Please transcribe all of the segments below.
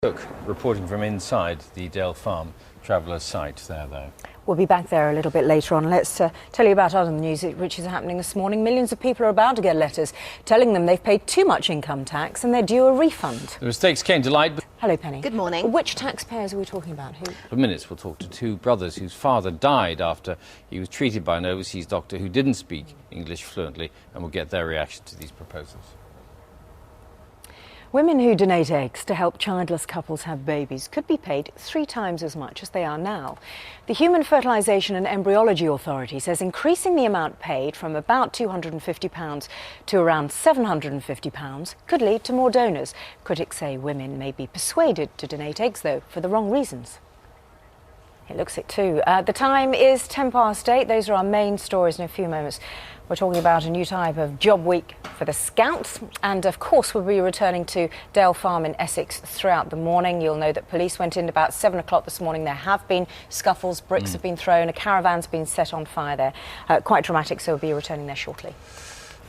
Cook reporting from inside the Dale Farm Travellers site there, though. We'll be back there a little bit later on. Let's tell you about other news which is happening this morning. Millions of people are about to get letters telling them they've paid too much income tax and they're due a refund. The mistakes came to light. Hello, Penny. Good morning. Which taxpayers are we talking about? Who? For minutes, we'll talk to two brothers whose father died after he was treated by an overseas doctor who didn't speak English fluently, and we'll get their reaction to these proposals. Women who donate eggs to help childless couples have babies could be paid 3 times as much as they are now. The Human Fertilisation and Embryology Authority says increasing the amount paid from about £250 to around £750 could lead to more donors. Critics say women may be persuaded to donate eggs, though, for the wrong reasons. It looks it too. The time is 8:10. Those are our main stories. In a few moments, we're talking about a new type of job week for the Scouts. And of course, we'll be returning to Dale Farm in Essex throughout the morning. You'll know that police went in about 7 o'clock this morning. There have been scuffles, bricks have been thrown, a caravan's been set on fire there. Quite dramatic, so we'll be returning there shortly.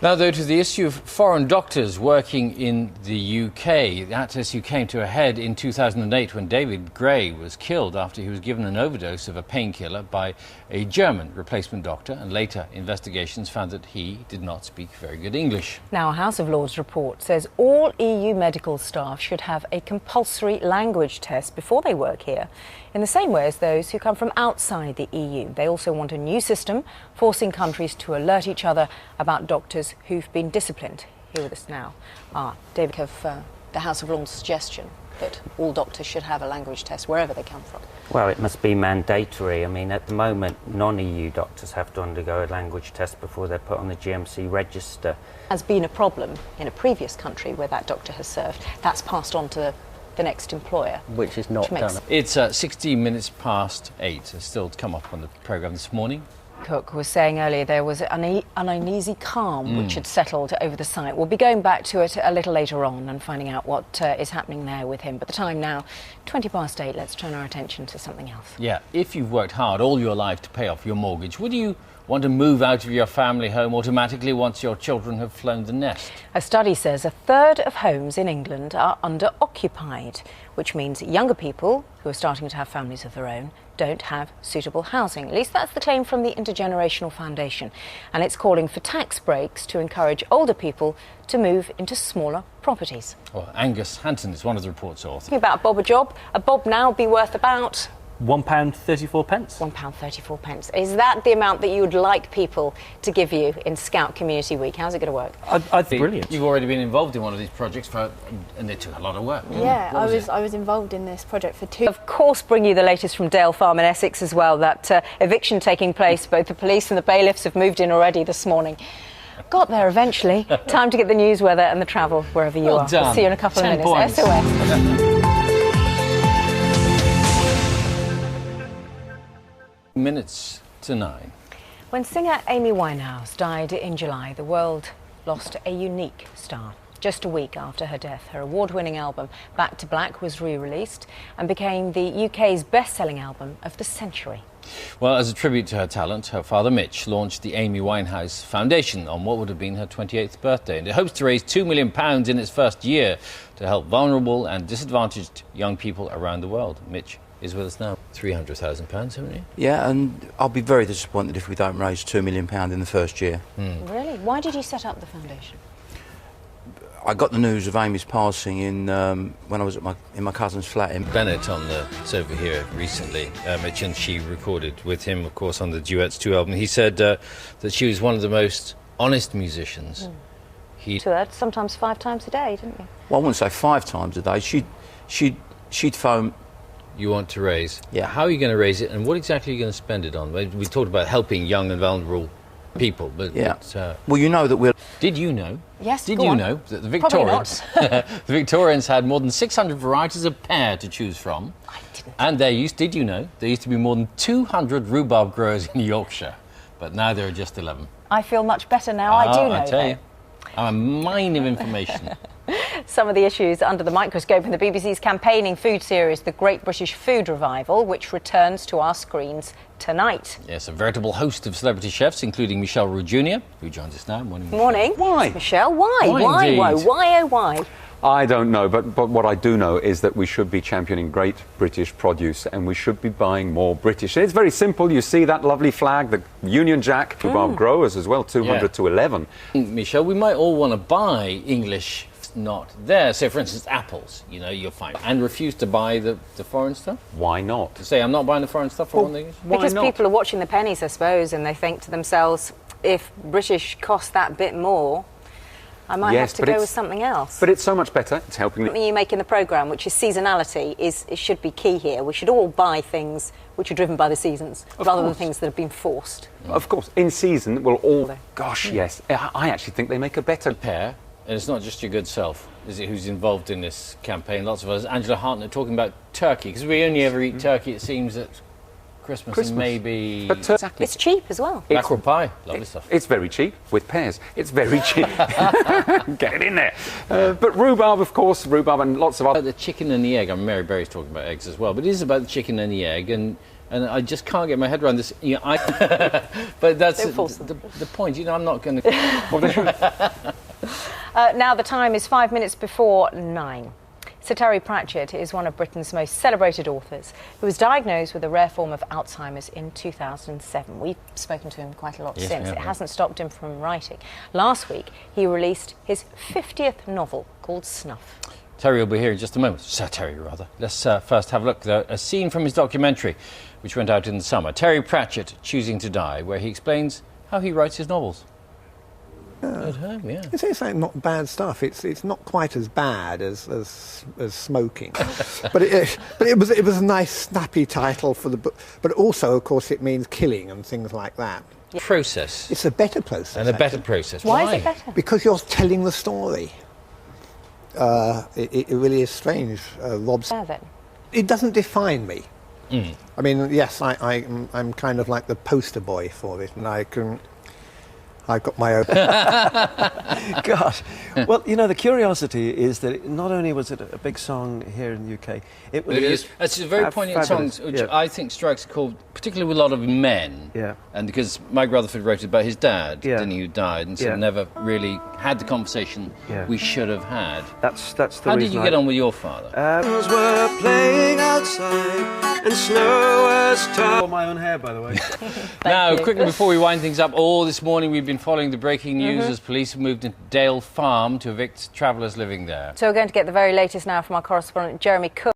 Now, though, to the issue of foreign doctors working in the UK. That issue came to a head in 2008 when David Gray was killed after he was given an overdose of a painkiller by a German replacement doctor, and later investigations found that he did not speak very good English. Now, a House of Lords report says all EU medical staff should have a compulsory language test before they work here, in the same way as those who come from outside the EU. They also want a new system forcing countries to alert each other about doctors who've been disciplined. Here with us now are David of the House of Lords' suggestion that all doctors should have a language test wherever they come from. Well, it must be mandatory. I mean, at the moment, non-EU doctors have to undergo a language test before they're put on the GMC register. Has been a problem in a previous country where that doctor has served. That's passed on to the next employer. Which is not done. It's 16 minutes past 8. It's still to come up on the programme this morning. Cook was saying earlier there was an uneasy calm which had settled over the site. We'll be going back to it a little later on and finding out what is happening there with him. But the time now, 8:20. Let's turn our attention to something else. Yeah, if you've worked hard all your life to pay off your mortgage, would you want to move out of your family home automatically once your children have flown the nest? A study says 1/3 of homes in England are under-occupied, which means younger people who are starting to have families of their own don't have suitable housing. At least that's the claim from the Intergenerational Foundation. And it's calling for tax breaks to encourage older people to move into smaller properties. Well, Angus Hanton is one of the report's authors. Talking about a bob now would be worth about £1.34. £1.34. Is that the amount that you would like people to give you in Scout Community Week? How's it going to work? I think brilliant. You've already been involved in one of these projects, and it took a lot of work. Yeah, I was involved in this project for 2. Of course, bring you the latest from Dale Farm in Essex as well. That eviction taking place. Both the police and the bailiffs have moved in already this morning. Got there eventually. Time to get the news, weather and the travel wherever you are. Done. We'll see you in a couple of 10 minutes. points. SOS. Minutes to 9. When singer Amy Winehouse died in July, the world lost a unique star. Just a week after her death, her award-winning album Back to Black was re-released and became the UK's best-selling album of the century. Well, as a tribute to her talent, her father Mitch launched the Amy Winehouse Foundation on what would have been her 28th birthday, and it hopes to raise £2 million in its first year to help vulnerable and disadvantaged young people around the world. Mitch is with us now. £300,000, haven't you? Yeah, and I'll be very disappointed if we don't raise £2 million in the first year. Really? Why did you set up the foundation? I got the news of Amy's passing when I was at in my cousin's flat in Bennett on the sofa here recently, Mitch, and she recorded with him, of course, on the Duets 2 album. He said that she was one of the most honest musicians. To that, sometimes 5 times a day, didn't you? Well, I wouldn't say 5 times a day. She'd phone. You want to raise? Yeah. How are you going to raise it, and what exactly are you going to spend it on? We talked about helping young and vulnerable people, but Yeah. Well, you know that we're. Did you know? Yes, Did go you on. know that the Probably Victorians, not. the Victorians had more than 600 varieties of pear to choose from? I didn't. And did you know, there used to be more than 200 rhubarb growers in Yorkshire, but now there are just 11. I feel much better now. I do know I tell that. you, I'm a mine of information. Some of the issues under the microscope in the BBC's campaigning food series, The Great British Food Revival, which returns to our screens tonight. Yes, a veritable host of celebrity chefs, including Michelle Roux Jr., who joins us now. Morning. Morning. Why? Michelle, why? Why indeed? Why? Why, oh why? I don't know, but what I do know is that we should be championing great British produce and we should be buying more British. And it's very simple. You see that lovely flag, the Union Jack, rhubarb growers as well, 200 to 11. Michelle, we might all want to buy English not there. So, for instance, apples, you know, you'll find, and refuse to buy the foreign stuff. Why not? To say I'm not buying the foreign stuff for one thing. Because people are watching the pennies, I suppose, and they think to themselves, if British cost that bit more, I might have to go with something else. But it's so much better. It's helping. Something you make in the programme, which is seasonality, it should be key here. We should all buy things which are driven by the seasons, rather than things that have been forced. Of course, in season, we'll all... Gosh, yes. I actually think they make a better pair. And it's not just your good self, is it, who's involved in this campaign? Lots of us. Angela Hartnett talking about turkey, because we only ever eat turkey, it seems, at Christmas. And maybe... But exactly. It's cheap as well. Mackerel pie, lovely stuff. It's very cheap, with pears. It's very cheap. Get it in there. But rhubarb, of course, rhubarb and lots of other... The chicken and the egg. I mean, Mary Berry's talking about eggs as well, but it is about the chicken and the egg, and I just can't get my head around this. You know, but that's the point. You know, I'm not going to... Now the time is 5 minutes before 9. Sir Terry Pratchett is one of Britain's most celebrated authors who was diagnosed with a rare form of Alzheimer's in 2007. We've spoken to him quite a lot since. It hasn't stopped him from writing. Last week, he released his 50th novel called Snuff. Terry will be here in just a moment. Sir Terry, rather. Let's first have a look at a scene from his documentary, which went out in the summer. Terry Pratchett, Choosing to Die, where he explains how he writes his novels. At home, yeah. It's like not bad stuff. It's not quite as bad as smoking, but it was a nice snappy title for the book. But also, of course, it means killing and things like that. Yeah. Process. It's a better process. And a better process. Why is it better? Because you're telling the story. It really is strange. Rob's. It doesn't define me. I mean, yes, I'm kind of like the poster boy for it, and I've got my own. Gosh. Well, you know, the curiosity is that not only was it a big song here in the UK, it was... It's a very poignant song, which I think strikes a chord, particularly with a lot of men. Yeah. And because Mike Rutherford wrote it about his dad, didn't he, who died, and so never really had the conversation we should have had. That's the How did you get on with your father? Were playing outside and snow was tough. My own hair, by the way. Now, quickly before we wind things up, this morning we've been following the breaking news as police have moved into Dale Farm to evict travellers living there. So we're going to get the very latest now from our correspondent Jeremy Cook.